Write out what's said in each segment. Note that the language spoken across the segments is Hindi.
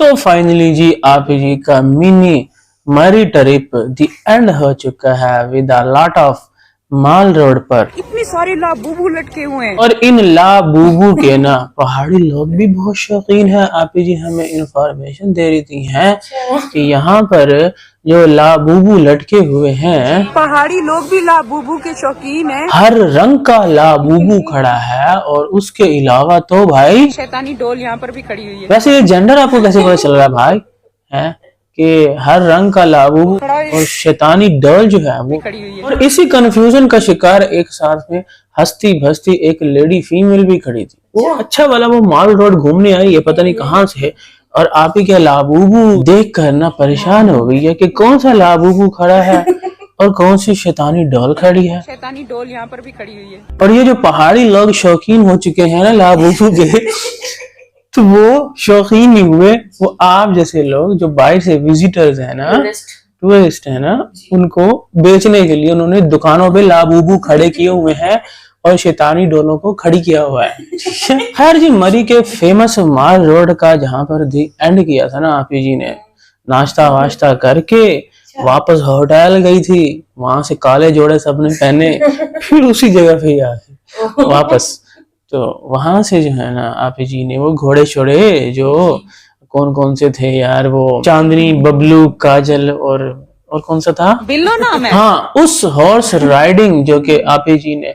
तो फाइनली जी आप जी का मिनी मरी ट्रिप दी एंड हो चुका है with a lot of mall road पर। इतनी सारी लाबूबू लटके हुए हैं और इन लाबूबू के ना पहाड़ी लोग भी बहुत शौकीन है। आप जी हमें इंफॉर्मेशन दे रही थी हैं कि यहाँ पर जो लाबूबू लटके हुए हैं, पहाड़ी लोग भी लाबूबू के शौकीन हैं। हर रंग का लाबूबू खड़ा है। और उसके अलावा तो भाई शैतानी डोल यहाँ पर भी खड़ी हुई है। वैसे ये जेंडर आपको कैसे पता चल रहा है भाई है कि हर रंग का लाबूबू और शैतानी डॉल जो है वो खड़ी हुई है। और इसी कंफ्यूजन का शिकार एक साथ में हंसती भसती एक लेडी फीमेल भी खड़ी थी। वो अच्छा वाला वो माल रोड घूमने आई है पता नहीं कहाँ से, और आप ही के लाबूबू देख कर ना परेशान हो गई है कि कौन सा लाबूबू खड़ा है और कौन सी शैतानी डॉल खड़ी है। शैतानी डोल यहाँ पर भी खड़ी हुई है। और ये जो पहाड़ी लोग शौकीन हो चुके हैं ना लाबूबू के तो वो शौकीन नहीं हुए, वो आप जैसे लोग जो बाहर से विजिटर्स है ना, टूरिस्ट है ना, उनको बेचने के लिए उन्होंने दुकानों पे लाबूबू खड़े किए हुए हैं और शैतानी डोलों को खड़ी किया हुआ है। खैर जी मरी के फेमस माल रोड का जहां पर एंड किया था ना आप जी ने, नाश्ता वाश्ता करके वापस होटल गई थी, वहां से काले जोड़े सबने पहने फिर उसी जगह पे आके वापस। तो वहां से जो है ना आप जी ने वो घोड़े शोड़े जो कौन कौन से थे यार, वो चांदनी बबलू काजल और कौन सा था बिल्लो नाम है। हाँ उस हॉर्स राइडिंग जो कि आप जी ने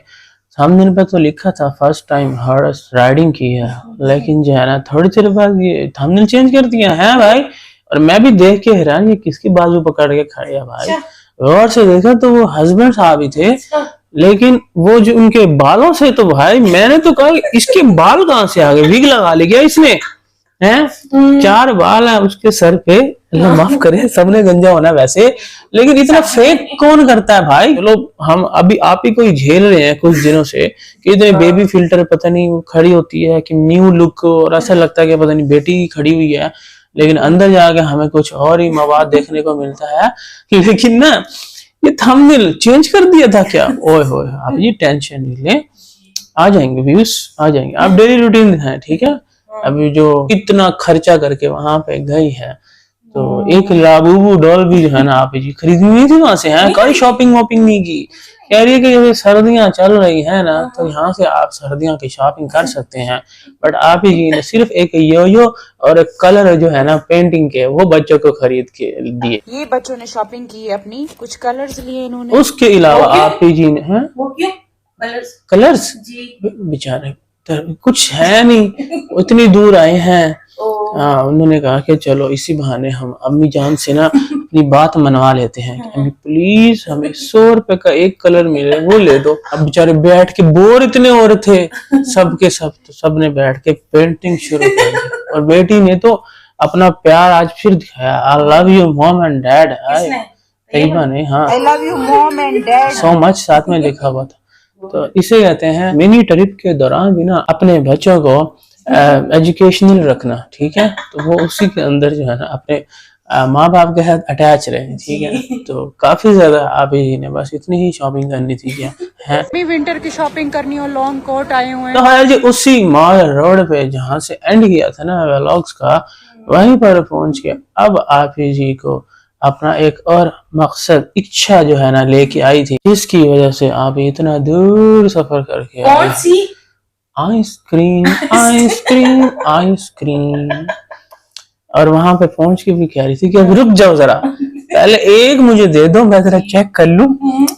सामने पे तो लिखा था फर्स्ट टाइम हॉर्स राइडिंग की है, लेकिन जो है ना थोड़ी देर बाद ये थंबनेल चेंज कर दिया है भाई। और मैं भी देख के हैरान ये किसकी बाजू पकड़ के खड़े हैं भाई। गौर से देखा तो वो हस्बैंड साहब ही थे, लेकिन वो जो उनके बालों से तो भाई मैंने तो कहा इसके बाल कहाँ से आ गए, विग लगा ले गया इसने हैं। 4 बाल है उसके सर पे, अल्लाह माफ करे सबने गंजा होना वैसे, लेकिन इतना फेक कौन करता है भाई। चलो हम अभी आप ही कोई झेल रहे हैं कुछ दिनों से कि इतने बेबी फिल्टर पता नहीं वो खड़ी होती है कि न्यू लुक, और ऐसा लगता है कि पता नहीं बेटी खड़ी हुई है, लेकिन अंदर जाके हमें कुछ और ही मवाद देखने को मिलता है। लेकिन ना ये थंबनेल चेंज कर दिया था क्या, ओए होए आप ये टेंशन नहीं ले, आ जाएंगे व्यूज आ जाएंगे। आप डेली रूटीन है ठीक है। अभी जो इतना खर्चा करके वहां पे गई है तो एक लाबूबू डॉल भी जो है ना आप जी खरीदनी नहीं थी वहां से, है कोई शॉपिंग वॉपिंग नहीं की। कह रही है कि जैसे सर्दियां चल रही है ना तो यहाँ से आप सर्दियों की शॉपिंग कर सकते हैं, बट आप ही जी ने सिर्फ एक योयो और एक कलर जो है ना पेंटिंग के वो बच्चों को खरीद के दिए। ये बच्चों ने शॉपिंग की है अपनी, कुछ कलर्स लिए इन्होंने। उसके अलावा आप ही जी ने है वो क्यों कलर्स बेचारे कुछ है नहीं, इतनी दूर आए हैं। हाँ उन्होंने कहा कि चलो इसी बहाने हम अम्मी जान से ना अपनी बात मनवा लेते हैं कि अम्मी प्लीज हमें 100 रुपए का एक कलर मिले वो ले दो। अब बेचारे बैठ के बोर इतने हो रहे थे सबके सब, तो सबने बैठ के पेंटिंग शुरू कर दी। और बेटी ने तो अपना प्यार आज फिर दिखाया, I love you mom and dad. Taiba ने हाँ I love you mom and dad so much साथ में लिखा हुआ था। तो इसे कहते हैं मिनी ट्रिप के दौरान भी ना अपने बच्चों को एजुकेशनल रखना, ठीक है। तो वो उसी के अंदर जो है ना अपने माँ बाप के साथ अटैच रहे, ठीक है। तो काफी ज्यादा आप ही ने बस इतनी ही शॉपिंग करनी थी क्या है। भी विंटर की शॉपिंग करनी हो, लॉन्ग कोट आए हुए तो हाँ जी उसी मॉल रोड पे जहाँ से एंड किया था ना व्लॉग्स का, वहीं पर पहुंच के अब आप ही जी को अपना एक और मकसद इच्छा जो है ना लेके आई थी, जिसकी वजह से आप इतना दूर सफर करके कौन सी आइसक्रीम आइसक्रीम आइसक्रीम। और वहां पे पहुंच के भी कह रही थी कि अब रुक जाओ जरा, पहले एक मुझे दे दो मैं जरा चेक कर लूं,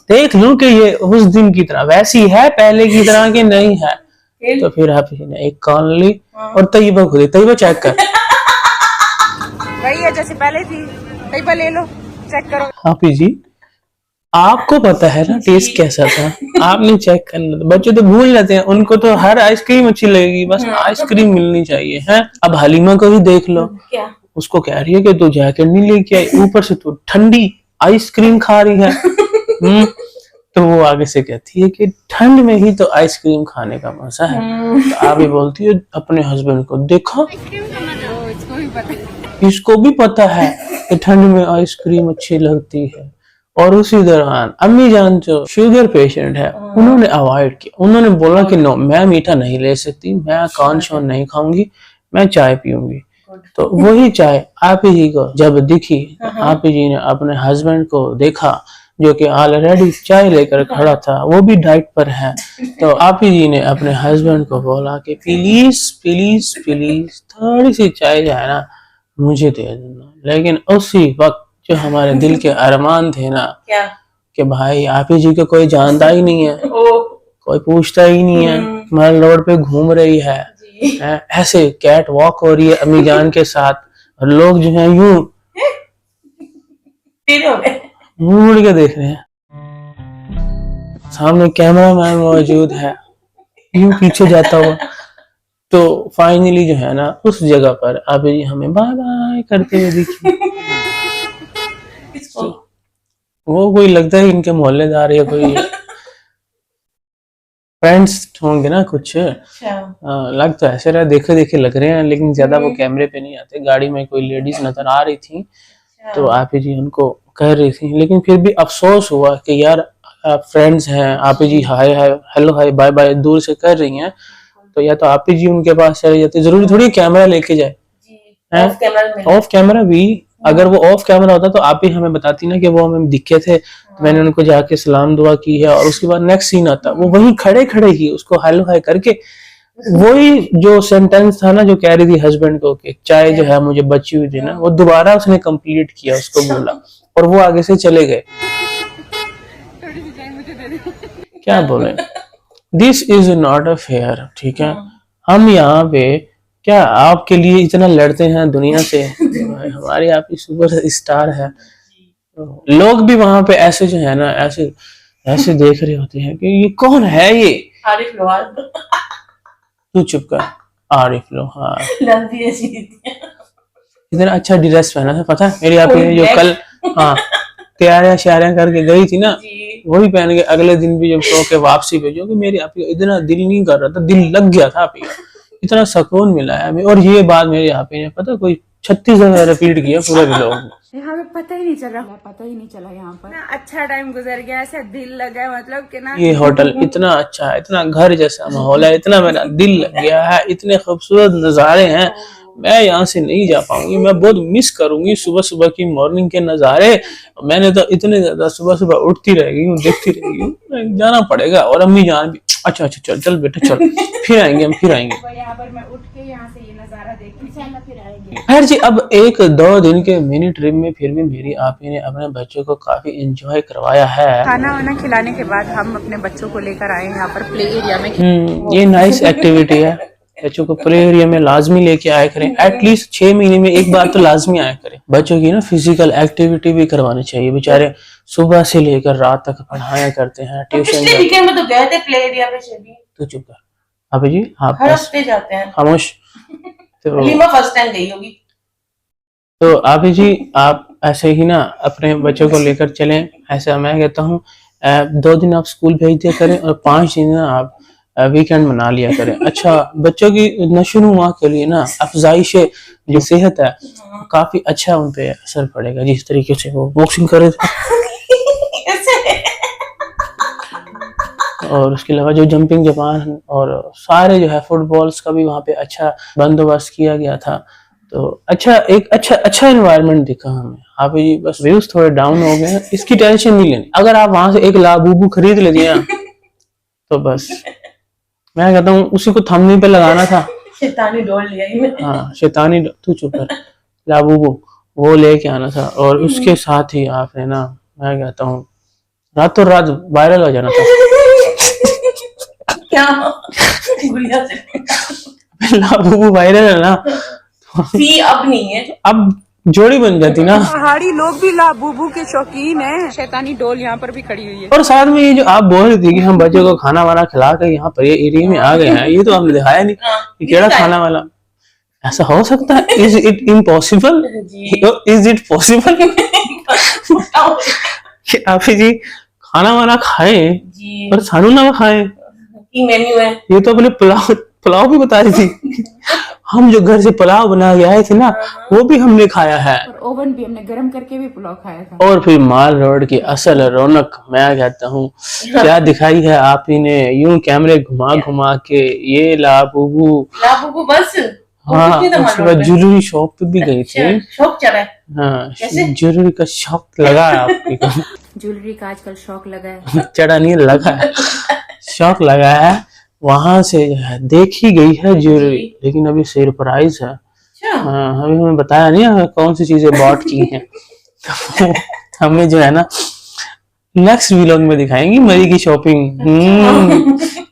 देख लूं कि ये उस दिन की तरह वैसी है पहले की तरह की नहीं है। तो फिर आप ने एक कॉल ली और तैयबा खुद तैयबा चेक कर वही है जैसे पहले थी। तैयबा ले लो चेक करो। आप जी आपको पता है ना टेस्ट कैसा था, आपने चेक करना था। बच्चे तो भूल जाते हैं, उनको तो हर आइसक्रीम अच्छी लगेगी, बस आइसक्रीम मिलनी चाहिए है। अब हलीमा को भी देख लो, क्या उसको कह रही है कि तू जैकेट नहीं लेके आई, ऊपर से तू ठंडी आइसक्रीम खा रही है। तो वो आगे से कहती है कि ठंड में ही तो आइसक्रीम खाने का मजा है। तो आप ही बोलती है अपने हस्बैंड को, देखो इसको भी पता है कि ठंड में आइसक्रीम अच्छी लगती है। और उसी दौरान अम्मी जान जो शुगर पेशेंट है उन्होंने अवॉइड किया, उन्होंने बोला कि नो मैं मीठा नहीं ले सकती, मैं कॉर्न शॉन नहीं खाऊंगी, मैं चाय पीऊंगी। तो वही चाय आप ही जी को जब दिखी, आप ही जी ने अपने हस्बैंड को देखा जो कि ऑलरेडी चाय लेकर खड़ा था, वो भी डाइट पर है। तो आप ही जी ने अपने हस्बैंड को बोला कि प्लीज प्लीज प्लीज थोड़ी सी चाय जो है ना मुझे दे देना। लेकिन उसी वक्त जो हमारे दिल के अरमान थे ना क्या कि भाई आप ही जी को कोई जानता ही नहीं है, कोई पूछता ही नहीं है, हमारे रोड पे घूम रही है, ऐसे कैट वॉक हो रही है अम्मी जान के साथ, और लोग जो है यूं मुंह मुड़ के देख रहे हैं, सामने कैमरा मैन मौजूद है यूं पीछे जाता हुआ। तो फाइनली जो है ना उस जगह पर आप जी हमें बाय बाय करते हुए दिखी। तो वो कोई लगता है इनके मोहल्लेदार या कोई फ्रेंड्स होंगे ना कुछ। लग तो ऐसे रहा, देखे देखे लग रहे हैं, लेकिन ज्यादा वो कैमरे पे नहीं आते। गाड़ी में कोई लेडीज नजर आ रही थी तो आप जी उनको कह रही थी, लेकिन फिर भी अफसोस हुआ कि यार आप फ्रेंड्स हैं, आप जी hi hi hello hi bye bye दूर से कर रही हैं, तो या तो आप जी उनके पास चले जाते, जरूरी थोड़ी कैमरा लेके जाए, ऑफ कैमरा भी। अगर वो ऑफ कैमरा होता तो आप ही हमें बताती ना कि वो हमें दिखे थे, तो मैंने उनको जाके सलाम दुआ की है, और उसके बाद नेक्स्ट सीन आता वो वहीं खड़े खड़े ही उसको हेलो हाय करके वही जो सेंटेंस था ना जो कह रही थी हस्बैंड को कि चाय जो है मुझे बची हुई थी ना, वो दोबारा उसने कंप्लीट किया, उसको बोला, और वो आगे से चले गए। क्या बोले, this is not a fair. ठीक है, हम यहाँ पे क्या आपके लिए इतना लड़ते हैं दुनिया से, हमारी आपकी सुपर स्टार है, लोग भी वहां पे ऐसे जो है ना ऐसे ऐसे देख रहे होते हैं कि ये कौन है, ये आरिफ लोहार। तू चुप कर, आरिफ लोहार इतना अच्छा ड्रेस पहना था, पता है मेरी आपी ने जो कल हाँ तैयारियां श्यारियां करके गई थी ना, वही पहन के अगले दिन भी जब सो के वापसी भेजो कि मेरी आपी इतना दिल नहीं कर रहा था, दिल लग गया था आपी, इतना सुकून मिला है हमें। और ये बात मेरी आपी ने पता कोई 36 जगह रिपीट किया पूरे व्लॉग में। यहाँ पे पता ही नहीं चला यहाँ पर ना अच्छा टाइम गुजर गया, ऐसे दिल लगा, मतलब कि ना ये होटल इतना अच्छा है, इतना घर जैसा माहौल है, इतना मेरा दिल लग गया है, इतने खूबसूरत नज़ारे हैं, मैं यहाँ से नहीं जा पाऊंगी, मैं बहुत मिस करूंगी सुबह सुबह की मॉर्निंग के नज़ारे। मैंने तो इतने ज्यादा सुबह सुबह उठती रहेगी हूँ, देखती रहेगी हूँ, जाना पड़ेगा। और अम्मी जान भी अच्छा अच्छा चल चल बेटा चल, फिर आएंगे हम, फिर आएंगे। यहाँ पर मैं उठ के यहाँ से ये नजारा देखूं, इंशाल्लाह फिर आएंगे। खैर जी, अब 1-2 दिन के मिनी ट्रिप में फिर भी मेरी आपी ने अपने बच्चों को काफी एंजॉय करवाया है। खाना वाना खिलाने के बाद हम अपने बच्चों को लेकर आए यहाँ पर प्ले एरिया में। ये नाइस एक्टिविटी है, बच्चों को प्ले एरिया में लाजमी लेके आया करें, एटलीस्ट 6 महीने में एक बार तो लाजमी आया करें। बच्चों की ना फिजिकल एक्टिविटी भी करवानी चाहिए, बेचारे सुबह से लेकर रात तक पढ़ाया करते हैं, ट्यूशन वीकेंड में तो गए थे प्ले एरिया पे। तो चुप कर अभी जी, आप हर हफ्ते जाते हैं, खामोश। तो लीमा फर्स्ट टाइम गई होगी। तो अभी जी आप ऐसे ही ना अपने बच्चों को लेकर चलें, ऐसा मैं कहता हूँ 2 दिन आप स्कूल भेज दिया करें और 5 दिन ना आप वीकेंड मना लिया करें। अच्छा, बच्चों की नशोनुमा के लिए ना अफजाइश जो सेहत है काफी अच्छा उन पे असर पड़ेगा, जिस तरीके से वो बॉक्सिंग करे थे और उसके अलावा जो जंपिंग जापान और सारे जो है फुटबॉल्स का भी वहाँ पे अच्छा बंदोबस्त किया गया था। तो अच्छा एक अच्छा एनवायरनमेंट दिखा हमें। आप जी बस व्यूज थोड़े डाउन हो गए हैं, इसकी टेंशन नहीं लेनी। अगर आप वहां से एक लाबूबू खरीद लेती हैं तो बस मैं कहता हूँ उसी को थंबनेल पे लगाना था। शैतानी डोल लिया ही मैंने। हाँ शैतानी, तू चुप कर, लाबूबू वो लेके आना था। और उसके साथ ही आपने ना मैं कहता हूँ रातों रात वायरल हो जाना था। क्या गुड़िया से लाबूबू वायरल है ना, अब नहीं है, अब जोड़ी बन जाती ना। पहाड़ी लोग भी लाबूबू के शौकीन हैं। शैतानी डोल यहाँ पर भी खड़ी हुई है। और साथ में ये जो आप बोल रही थी कि हम बच्चों को खाना वाना खिला कर यहाँ पर ये एरिया में आ गए हैं, ये तो आपने दिखाया नहीं कि केड़ा खाना वाला। ऐसा हो सकता है? Is it impossible? Is it possible कि आप जी खाना वाना खाए और सानू ना खाए? मेन्यू है ये तो अपने पुलाव भी बता रही थी। हम जो घर से पुलाव बना के आए थे ना, वो भी हमने खाया है, और ओवन भी हमने गर्म करके भी पुलाव खाया था। और फिर माल रोड की असल रौनक मैं कहता हूँ क्या दिखाई है आप ही ने, यूं कैमरे घुमा घुमा के। ये लाबूबू बस हाँ उसके बाद ज्वेलरी शॉप पे भी गई थी। शौक चला है। हाँ ज्वेलरी का शौक लगा है आपको? ज्वेलरी का आजकल शौक लगा है। चढ़ा नहीं लगा है, शौक लगा है। वहां से देखी गई है ज्वेलरी, लेकिन अभी सरप्राइज है। हाँ अभी हमें बताया नहीं हमें कौन सी चीजें बॉट की हैं। तो हमें जो है ना नेक्स्ट व्लॉग में दिखाएंगी मरी की शॉपिंग।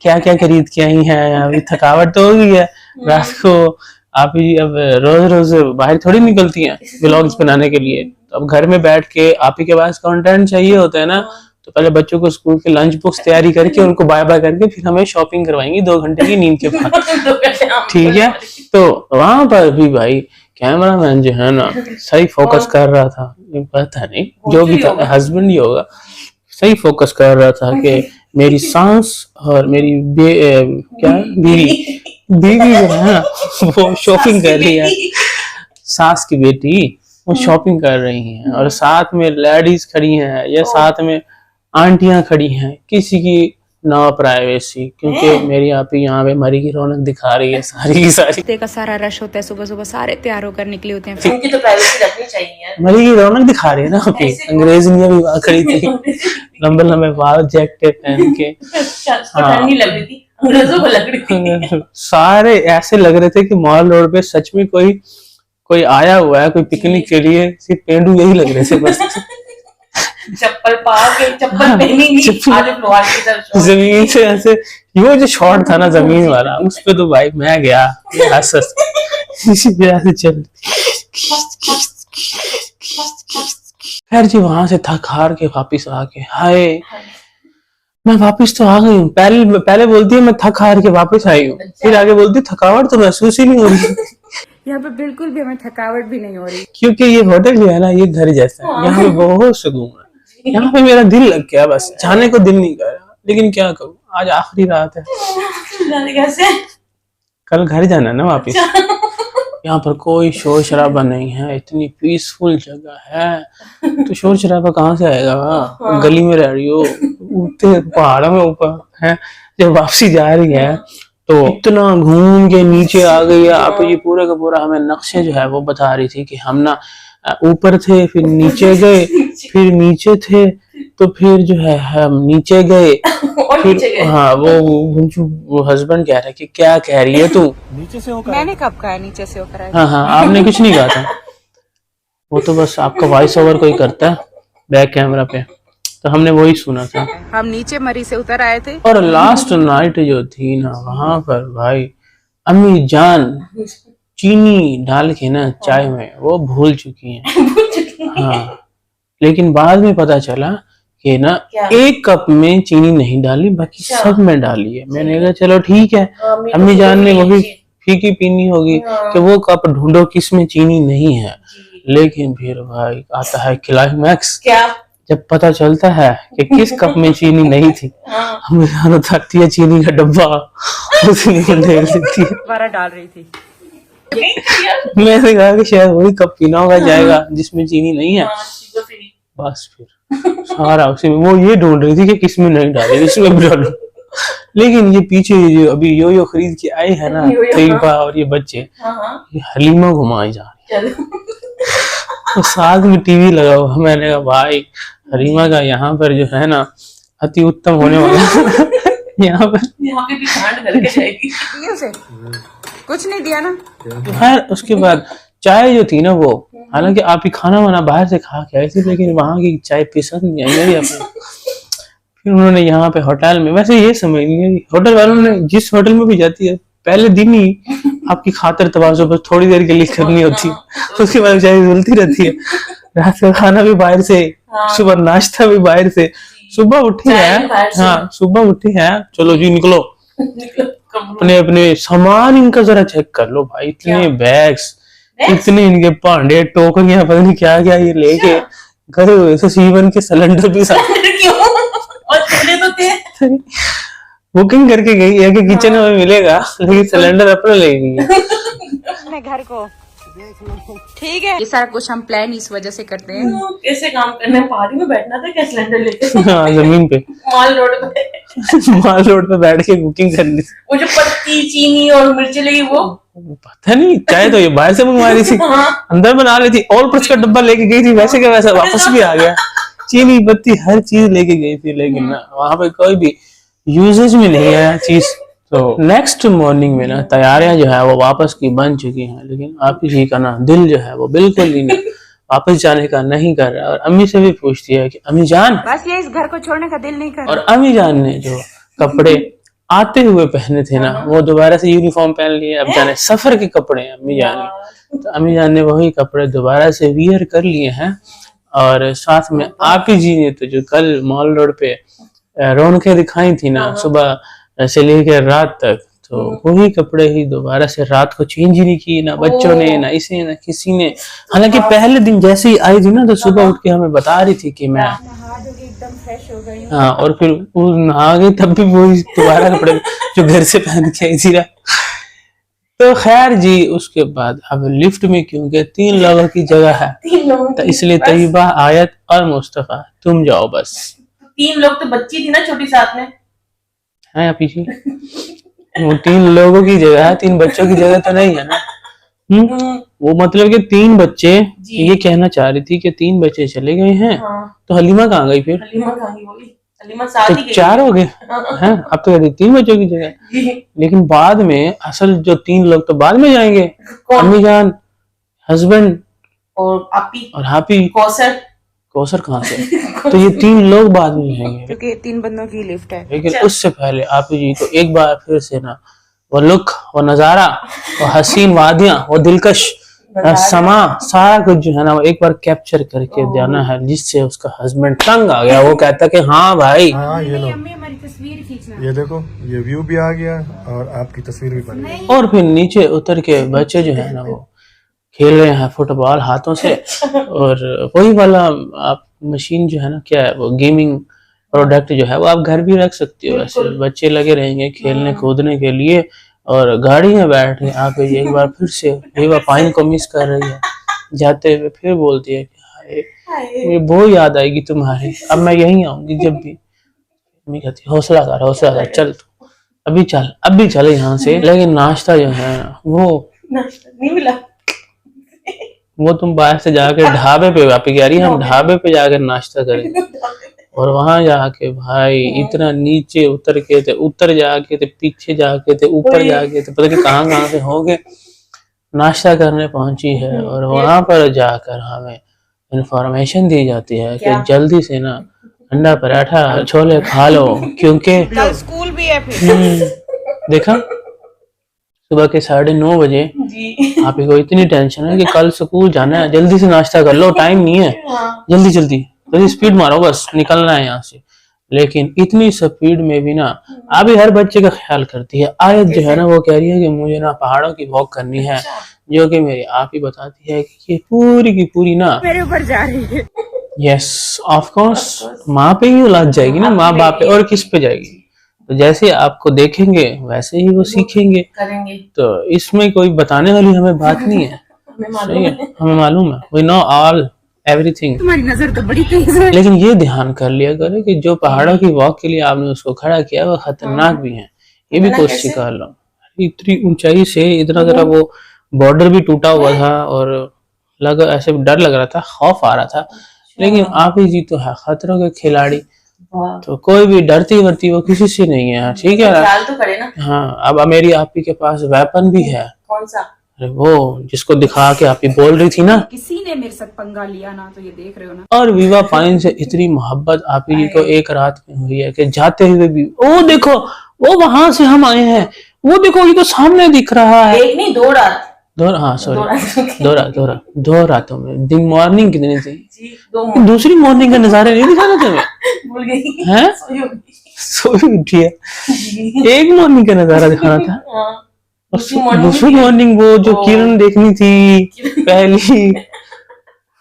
क्या क्या खरीद के आई हैं। अभी थकावट तो हो गई है रात को, आप ही अब रोज रोज बाहर थोड़ी निकलती हैं व्लॉग्स बनाने के लिए। तो अब घर में बैठ के आप ही के पास कंटेंट चाहिए होता है ना, तो पहले बच्चों को स्कूल के लंच बुक्स तैयारी करके उनको बाय बाय करके फिर हमें शॉपिंग करवाएंगी 2 घंटे की नींद के बाद। ठीक है, तो वहां पर भी भाई कैमरा मैन जो है ना सही फोकस कर रहा था। पता नहीं जो भी था, हस्बैंड ही होगा, सही फोकस कर रहा था कि मेरी सांस और मेरी क्या बीवी जो है ना वो शॉपिंग कर रही है। सास की बेटी वो शॉपिंग कर रही हैं और साथ में लेडीज खड़ी हैं या साथ में आंटियां खड़ी हैं। किसी की ना प्राइवेसी, क्योंकि मेरी आप ही यहाँ पे मरी की रौनक दिखा रही है सारी की सारी। का सारा रश होता है, सुबह सुबह सारे तैयार होकर निकले होते हैं। उनकी तो प्राइवेसी रखनी चाहिए। मरी की रौनक दिखा रही है ना आप ही। अंग्रेजनियां भी वहां खड़ी थी लंबे लंबे बाल जैकेट पहन के। नहीं लग रही थी, अंग्रेजों को लग रही थी। सारे ऐसे लग रहे थे कि मॉल रोड पे सच में कोई आया हुआ है कोई पिकनिक के लिए। सिर्फ पेंडू यही लग रहे थे बस। चप्पल चप्पल पहनी नहीं, आज फ्लोर की तरफ जमीन से ऐसे वो जो शॉट था ना जमीन वाला, उस पे तो भाई मैं गया हंस इसी वजह से चल। खैर जी वहां से थक हार के वापिस आके हाय मैं वापस तो आ गई हूँ। पहले बोलती है मैं थक हार के वापस आई हूँ, फिर आगे बोलती थकावट तो महसूस ही नहीं हो रही। यहाँ पे बिल्कुल भी हमें थकावट भी नहीं हो रही, क्योंकि ये होटल जो है ना ये घर जैसा है। यहाँ पे बहुत सुकून है। यहाँ पे मेरा दिल लग गया, बस जाने को दिल नहीं कर रहा, लेकिन क्या करूँ आज आखिरी रात है। कैसे कल घर जाना है ना वापिस। यहाँ पर कोई शोर शराबा नहीं है, इतनी पीसफुल जगह है, तो शोर शराबा कहाँ से आएगा। गली में रह रही हो, ऊपर पहाड़ों में ऊपर है। जब वापसी जा रही है तो इतना घूम के नीचे आ गई है। आप ये पूरा का पूरा हमें नक्शे जो है वो बता रही थी कि हम ना ऊपर थे, फिर नीचे गए, फिर नीचे थे, तो फिर जो है हम नीचे गए, फिर हाँ वो हस्बैंड कह रहा है कि क्या कह रही है तू नीचे से होकर। मैंने कब कहा नीचे से होकर। हाँ आपने कुछ नहीं कहा था, वो तो बस आपका वॉइस ओवर कोई करता है बैक कैमरा पे, तो हमने वही सुना था। हम नीचे मरी से उतर आए थे। और लास्ट नाइट जो थी ना वहां पर भाई अम्मी जान चीनी डाल के ना चाय में वो भूल चुकी हैं। हाँ लेकिन बाद में पता चला कि ना एक कप में चीनी नहीं डाली, बाकी सब में डाली है। मैंने कहा चलो ठीक है, अम्मी जान ने वही फीकी पीनी होगी कि वो कप ढूंढो किसमें चीनी नहीं है। लेकिन फिर भाई आता है क्लाइमैक्स, जब पता चलता है कि किस कप में चीनी नहीं थी। हमें जान उठाती है चीनी का डब्बा उसी में ढेर देती है। दोबारा डाल रही थी। मैंने कहा कि शायद वही कप पीना होगा जाएगा जिसमें चीनी नहीं है। बस फिर सारा उसी में वो ये ढूंढ रही थी कि किसमें नहीं डाले, इसमें भी डालो। लेकिन ये पीछे जो अभी यो खरीद के आए है ना तरीबा और ये बच्चे, ये हलीमा घुमाई जा रही है। तो साथ में टीवी लगा हुआ। मैंने कहा भाई हलीमा का यहाँ पर जो है ना अति उत्तम होने वाला। यहाँ पे भी कांड करके जाएगी। कुछ नहीं दिया ना। खैर उसके बाद चाय जो थी ना वो, हालांकि आप ही खाना वाना बाहर से खा के आई थी, लेकिन वहां की चाय पसंद नहीं आई मेरी अपने। फिर उन्होंने यहाँ पे होटल में, वैसे ये समझ नहीं है होटल वालों ने जिस होटल में भी जाती है पहले दिन ही आपकी खातर तवाज़ो बस थोड़ी देर के लिए करनी होती है, उसके बाद चाय मिलती रहती है। रात का खाना भी बाहर से, सुबह नाश्ता भी बाहर से। सुबह उठी है, हाँ सुबह उठी है, चलो जी निकलो अपने अपने सामान इनका जरा चेक कर लो भाई। इतने बैग्स, इतने इनके भांडे टोकरियां पता नहीं क्या क्या ये लेके गए हुए थे। सीवन के सिलेंडर भी साथ बुकिंग करके गई है कि किचन में मिलेगा, लेकिन सिलेंडर अपना ले गई है। अपने घर को ठीक है, ये सारा कुछ हम प्लान इस वजह से करते हैं। कैसे काम करने, पहाड़ी में बैठना था क्या सिलेंडर लेके? हाँ, जमीन पे मॉल रोड पे माल रोड पे बैठ के कुकिंग करनी थी। वो जो पत्ती चीनी और मिर्ची लगी वो पता नहीं, चाहे तो ये बाहर से मंगवा रही थी, अंदर बना रही थी, और कुछ का डब्बा लेके गई थी, वैसे का वैसा वापस भी आ गया। चीनी पत्ती हर चीज लेके गई थी, लेकिन ना वहां पे कोई भी यूजेज में नहीं है चीज। तो नेक्स्ट मॉर्निंग में ना तैयारियां जो है वो वापस की बन चुकी हैं, लेकिन आप जी का ना दिल जो है वो बिल्कुल ही नहीं वापस जाने का नहीं कर रहा। और अम्मी से भी पूछती है कि अम्मी जान, बस ये इस घर को छोड़ने का दिल नहीं कर और अम्मी जान ने जो कपड़े आते हुए पहने थे ना, वो दोबारा से यूनिफॉर्म पहन लिए। अब जाने सफर के कपड़े हैं अम्मी जान ने, तो अम्मी जान ने वही कपड़े दोबारा से वियर कर लिए हैं। और साथ में आप ही जी ने तो जो कल मॉल रोड पे रौनकें दिखाई थी ना सुबह से लेकर रात तक, तो वही कपड़े ही दोबारा से रात को चेंज ही नहीं किए, ना बच्चों ने, ना इसे, ना किसी ने। हालांकि पहले दिन जैसे ही आई थी ना, तो सुबह उठ के हमें बता रही थी कि मैं एकदम फ्रेश हो गई। हाँ, और फिर वो नहा गई, तब भी वही दोबारा कपड़े जो घर से पहन के आई थी ना। तो खैर जी, उसके बाद अब लिफ्ट में क्योंकि 3 लोगों की जगह है, तो इसलिए तैयबा, आयत और मुस्तफा तुम जाओ बस। 3 लोग तो बच्ची थी ना छोटी साथ में है पीछे, वो 3 लोगों की जगह है, 3 बच्चों की जगह तो नहीं है ना। वो मतलब कि 3 बच्चे, ये कहना चाह रही थी कि 3 बच्चे चले गए हैं। तो हलीमा कहाँ गई फिर? हलीमा कहाँ गई? बोली हलीमा साथ ही तो 4 हो गए हैं, अब तो कहती 3 बच्चों की जगह। लेकिन बाद में असल जो 3 लोग तो बाद में जाएंगे, अम्मी जान, हस्बैंड और आपी और हापी। कौसर कौसर कहाँ से? तो ये 3 लोग बाद में जाएंगे, क्योंकि 3 बंदों की लिफ्ट है। लेकिन उससे पहले आप जी को एक बार फिर से ना वो लुक, वो नजारा, वो हसीन वादियां, वो दिलकश समा, सारा कुछ जो है ना वो एक बार कैप्चर करके जाना है, जिससे उसका हस्बैंड तंग आ गया। वो कहता कि हाँ भाई, हाँ ये लो, हमारी तस्वीर खींचना। ये देखो, ये व्यू भी आ गया और आपकी तस्वीर भी बन गई। और फिर नीचे उतर के बच्चे जो है ना वो खेल रहे हैं फुटबॉल हाथों से, और वही वाला आप मशीन जो है ना, क्या है वो, गेमिंग प्रोडक्ट जो है वो आप घर भी रख सकते हो। वैसे बच्चे लगे रहेंगे खेलने कूदने के लिए, और गाड़ी में बैठ के आप एक बार फिर से बेवा पाइन को मिस कर रही है, जाते हुए फिर बोलती है कि हाय मुझे बहुत याद आएगी तुम्हारी, अब मैं यहीं आऊंगी जब भी। मम्मी कहती हौसला कर, चल तू अभी चल, अभी चल यहाँ से। लेकिन नाश्ता जो है वो नहीं मिला, वो तुम बाहर से जाके ढाबे पे, वापस कह रही हम ढाबे पे जाकर नाश्ता करेंगे। और वहां जाके भाई इतना नीचे उतर के थे, ऊपर जाके थे, पीछे जाके थे, ऊपर जाके थे, पता नहीं कहाँ से हो गए नाश्ता करने पहुंची है। और वहां पर जाकर हमें इंफॉर्मेशन दी जाती है कि जल्दी से ना ठंडा पराठा छोले खा लो, क्योंकि कल स्कूल भी है फिर। देखा सुबह के 9:30 बजे आप को इतनी टेंशन है कि कल स्कूल जाना है, जल्दी से नाश्ता कर लो, टाइम नहीं है, जल्दी जल्दी जल्दी स्पीड मारो, बस निकलना है यहाँ से। लेकिन इतनी स्पीड में भी ना अभी हर बच्चे का ख्याल करती है। आयत जो है ना वो कह रही है कि मुझे ना पहाड़ों की वॉक करनी है, जो कि मेरी आप ही बताती है कि ये पूरी की पूरी ना मेरे ऊपर जा रही है। यस ऑफ कोर्स, माँ पे ही औलाद जाएगी ना, माँ बाप पे, और किस पे जाएगी? तो जैसे आपको देखेंगे वैसे ही वो सीखेंगे, करेंगे। तो इसमें कोई बताने वाली हमें बात नहीं है। सही है, हमें मालूम है, वी नो ऑल एवरीथिंग। तुम्हारी नजर तो बड़ी तेज है। लेकिन ये ध्यान कर लिया करो कि जो पहाड़ों की वॉक के लिए आपने उसको खड़ा किया वो खतरनाक भी है, ये भी कोशिश कर लो। इतनी ऊंचाई से इतना जरा वो बॉर्डर भी टूटा हुआ था, और ऐसे डर लग रहा था, खौफ आ रहा था। लेकिन आप ही जी तो है खतरों के खिलाड़ी, तो कोई भी डरती वर्ती वो किसी से नहीं है, ठीक है ना? तो करे ना। हाँ, अब मेरी आपी के पास वेपन भी है। कौन सा? अरे वो जिसको दिखा के आपी बोल रही थी ना, किसी ने मेरे साथ पंगा लिया ना, तो ये देख रहे हो ना। और विवा पाइन से इतनी मोहब्बत आपी जी को एक रात में हुई है कि जाते हुए भी ओ देखो वो वहां से हम आए हैं, वो देखो ये तो सामने दिख रहा है। एक नहीं 2 रात। हाँ सॉरी, 2 रातों में। दिन मॉर्निंग कितनी थी जी? 2 दूसरी मॉर्निंग का नजारे नहीं दिखाना तुम्हें? भूल गई हैं? सोई उठी है, एक मॉर्निंग का नजारा दिखाना था। दूसरी मॉर्निंग वो जो किरण देखनी थी पहली,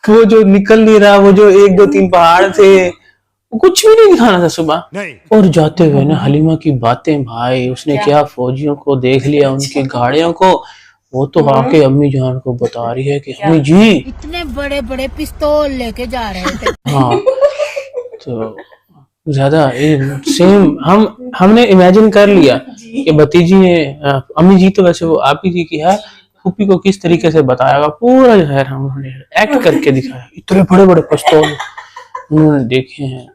वो जो निकल नहीं रहा, वो जो 1 2 3 पहाड़ थे, कुछ भी नहीं दिखाना था सुबह। और जाते हुए ना हलीमा की बातें, भाई उसने क्या फौजियों को देख लिया, उनकी गाड़ियों को, वो तो आके अम्मी जान को बता रही है कि अम्मी जी इतने बड़े बड़े पिस्तौल लेके जा रहे थे। हाँ, तो ज्यादा सेम हमने इमेजिन कर लिया कि भतीजी ने अम्मी जी तो वैसे वो आप ही जी की है, फूफी को किस तरीके से बताया पूरा जो है हमने एक्ट करके दिखाया। इतने बड़े बड़े पिस्तौल उन्होंने देखे हैं,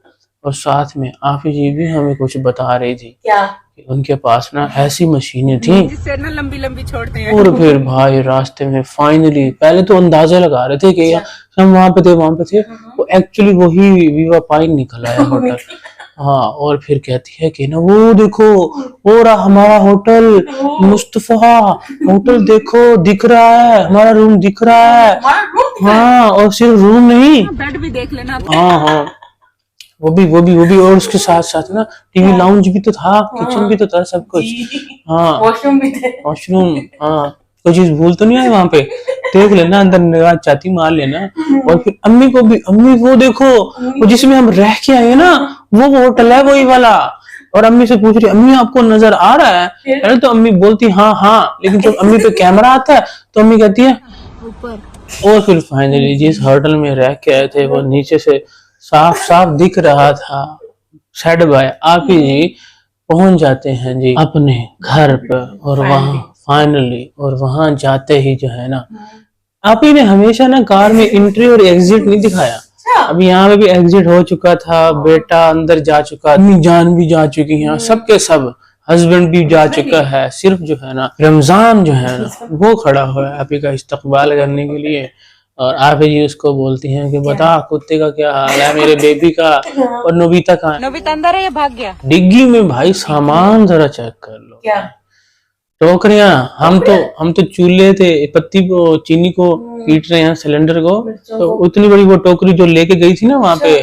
और साथ में आप ही जी भी हमें कुछ बता रही थी क्या कि उनके पास ना ऐसी मशीनें थी, जिससे ना लंबी लंबी छोड़ते हैं। और फिर भाई रास्ते में फाइनली पहले तो अंदाजा लगा रहे थे कि हम वहां पे थे, वो एक्चुअली वही विवा पाइन निकल आया होटल। हाँ, और फिर कहती है कि ना वो देखो वो रहा हमारा होटल मुस्तफा होटल, देखो दिख रहा है हमारा रूम दिख रहा है। हाँ, और सिर्फ रूम नहीं, बेड भी देख लेना। हाँ हाँ, वो भी, और उसके साथ साथ ना टीवी लाउंज भी तो था, किचन भी तो था, सब कुछ। हाँ, वॉशरूम भी थे। वॉशरूम, हाँ, कोई चीज भूल तो नहीं आई वहां पे, देख लेना अंदर निगाह चाहती मार लेना। और फिर अम्मी को भी, अम्मी वो देखो वो जिसमें हम रह के आए ना वो होटल है वही वाला। और अम्मी से पूछ रही अम्मी आपको नजर आ रहा है? पहले तो अम्मी बोलती हाँ, लेकिन जब अम्मी पे कैमरा आता है तो अम्मी कहती है ऊपर। और फिर फाइनली जिस होटल में रह के आए थे वो नीचे से साफ साफ दिख रहा था। सेड बाय आप ही जी पहुंच जाते हैं जी अपने घर पर, और वहां फाइनली, और वहां जाते ही जो है ना, आप ही ने हमेशा ना कार में एंट्री और एग्जिट नहीं दिखाया। अब यहाँ पे भी एग्जिट हो चुका था, बेटा अंदर जा चुका, अम्मी जान भी जा चुकी हैं, सबके सब, हस्बैंड भी जा चुका है, सिर्फ जो है ना रमजान जो है ना वो खड़ा हुआ है आप ही का इस्तकबाल करने के लिए। और आप जी उसको बोलती हैं कि बता कुत्ते का क्या हाल है, मेरे बेबी का, और नोबिता का। नोबिता अंदर है या भाग गया? डिग्गी में भाई सामान जरा चेक कर लो, क्या टोकरियां, हम तो चूल्हे थे पत्ती को चीनी को पीट रहे हैं सिलेंडर को, तो उतनी बड़ी वो टोकरी जो लेके गई थी ना वहां पे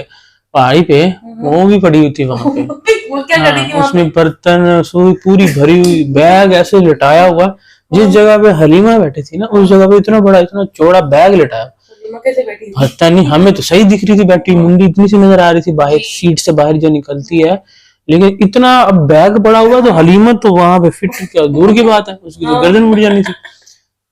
पहाड़ी पे, वो भी पड़ी हुई थी वहां पे। वो क्या कर रही थी वहाँ उसमें बर्तन सुई पूरी भरी हुई, बैग ऐसे लटाया हुआ, जिस जगह पे हलीमा बैठी थी ना उस जगह पे इतना बड़ा इतना चौड़ा बैग लटाया। पे? कैसे बैठी थी? पता नहीं, हमें तो सही दिख रही थी बैठी, मुंडी इतनी सी नजर आ रही थी बाहर, सीट से बाहर जो निकलती है, लेकिन इतना अब बैग पड़ा हुआ तो हलीमा तो वहां पे फिट क्या दूर की बात है, उसकी तो गर्दन मुड़ जानी थी।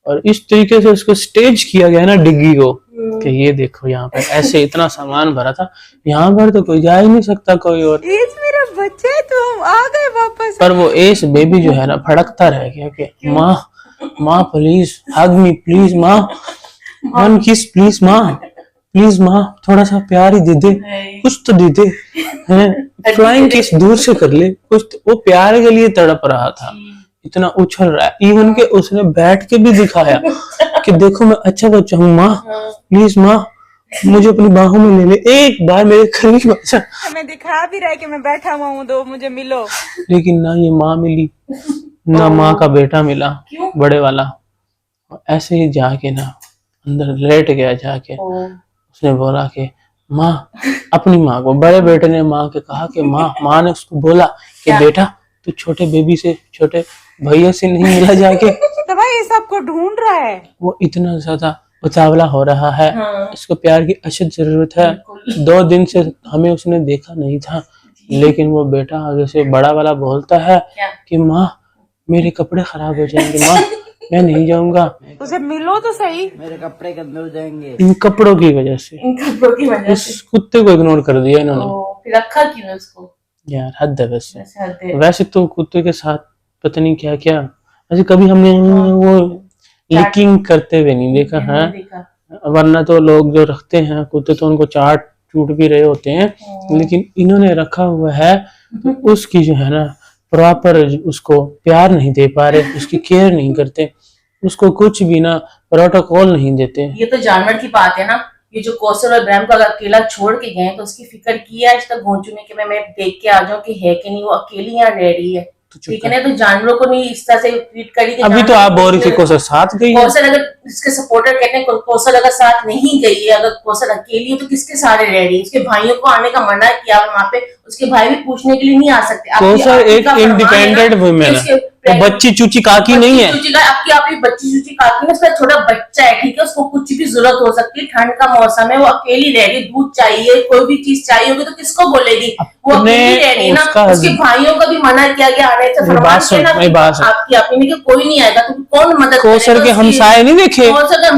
और इस तरीके से उसको स्टेज किया गया ना डिग्गी को कि ये देखो यहाँ पे ऐसे इतना सामान भरा था, यहाँ पर तो कोई जा ही नहीं सकता कोई और। एज मेरा बच्चा है तो हम आ गए वापस। पर वो एस बेबी जो है ना फड़कता रह गया कि माँ प्लीज हग मी, प्लीज माँ वन किस, प्लीज माँ थोड़ा सा प्यार ही दे दे, कुछ तो दे दे, हैं फ्लाइंग किस दूर से कर ले कुछ तो। वो प्यार के लिए तड़प रहा था, इतना उछल रहा है, इवन के उसने बैठ के भी दिखाया कि देखो मैं अच्छा बच्चा हूँ माँ, प्लीज माँ मुझे अपनी बाहों में ले ले, एक बार मेरे करीब बच्चा। हमें दिखा भी रहा है कि मैं बैठा हुआ हूँ, दो मुझे मिलो। लेकिन ना ये माँ मिली ना माँ का बेटा मिला बड़े वाला। ऐसे ही जाके ना अंदर लेट गया जाके, उसने बोला कि माँ, अपनी माँ को, बड़े बेटे ने माँ के कहा कि माँ ने उसको बोला कि बेटा तू छोटे बेबी से, छोटे भैया से नहीं मिला जाके। तो भाई ये सबको ढूंढ रहा है। वो इतना ज्यादा उतावला हो रहा है, इसको प्यार की अशद जरूरत है। 2 दिन से हमें उसने देखा नहीं था, लेकिन वो बेटा आगे से बड़ा वाला बोलता है कि माँ मेरे कपड़े खराब हो जाएंगे, माँ मैं नहीं जाऊंगा। उसे मिलो तो सही। मेरे कपड़े गंदे हो जाएंगे इन कपड़ों की वजह से, इन कपड़ों की वजह से। उस कुत्ते को इग्नोर कर दिया इन्होंने। फिर रखा क्यों उसको? यार हद है वैसे। ऐसे हद है। वैसे तो कुत्ते के साथ पता नहीं क्या क्या, वैसे कभी हमने वो लिकिंग करते हुए नहीं देखा है, वरना तो लोग जो रखते हैं कुत्ते तो उनको चाट चूट भी रहे होते हैं, लेकिन इन्होंने रखा हुआ है तो उसकी जो है ना प्रॉपर उसको प्यार नहीं दे पा रहे, उसकी केयर नहीं करते, उसको कुछ भी ना प्रोटोकॉल नहीं देते। ये तो जानवर की बात है ना, ये जो कौशल और ब्रह्म को अगर अकेला छोड़ के गए तो उसकी फिक्र किया आज तक घोंचू में कि मैं देख के आ जाऊं कि है कि नहीं, वो अकेली यहाँ रह रही है, ठीक है ना। तो जानवरों को नहीं इस तरह से ट्रीट करी। अभी तो आप बोल रही थी कौशल साथ गई है। कौशल अगर इसके सपोर्टर कहते हैं कौशल अगर साथ नहीं गई है, अगर कौशल अकेली है तो किसके सहारे रह रही है? उसके भाइयों को आने का मना किया वहां पे, उसके भाई भी पूछने के लिए नहीं आ सकते। कौसर एक इंडिपेंडेंट वुमेन है, वो बच्ची चूची काकी नहीं है। आपकी आपकी बच्ची चूची काकी है, उसका छोटा बच्चा है, ठीक है, उसको कुछ भी जरूरत हो सकती है, ठंड का मौसम है, वो अकेली रह रही, दूध चाहिए, कोई भी चीज चाहिए होगी तो किसको बोलेगी, वो अकेली रह रही ना। उसके भाइयों का भी मना किया गया आने से, आपकी आपने कि कोई नहीं आएगा तो कौन मदद कौसर के हमसाए नहीं देखे,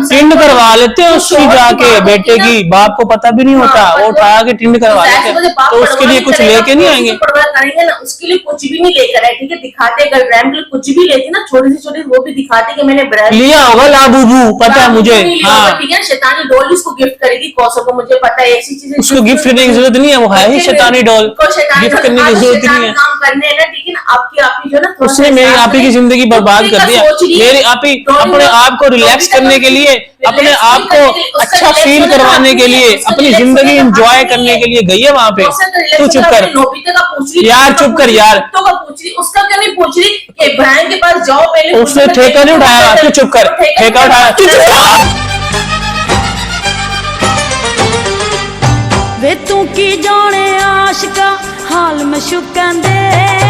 टिंड करवा लेते हैं उसकी जाके, बेटे की, बाप को पता भी नहीं होता, वो उठा के टिंड करवा लेते हैं, तो उसके लिए कुछ लेके नहीं आएंगे, करेंगे ना, उसके लिए कुछ भी नहीं लेकर आए, ठीक है, दिखाते अगर ब्रांड के लिए कुछ भी लेती ना, छोटी से छोटी वो भी दिखाते कि मैंने ब्रांड लिया होगा, लाबूबू पता है मुझे, हाँ ठीक है, शैतानी डॉल उसको गिफ्ट करेगी कौसर को, मुझे पता है, ऐसी चीजें उसको गिफ्ट करने की जरूरत नहीं है, वो है ही शैतानी डॉल, गिफ्ट करने की जरूरत नहीं है। काम करने है ना, लेकिन आपकी आपकी जो ना उसने मेरी आपी की जिंदगी बर्बाद कर दिया, मेरी आपी अपने आप को रिलैक्स करने के लिए, अपने आप को अच्छा फील करवाने के लिए, अपनी जिंदगी एंजॉय करने के लिए गई है वहां पे। तू चुप कर यार, चुप कर यार, उसका क्या नहीं पूछ रही कि बहन के पास जाओ पहले, उसने ठेका नहीं उठाया, तू चुप कर, ठेका उठाया वे तू की जाने आशिका हाल में शुकन दे।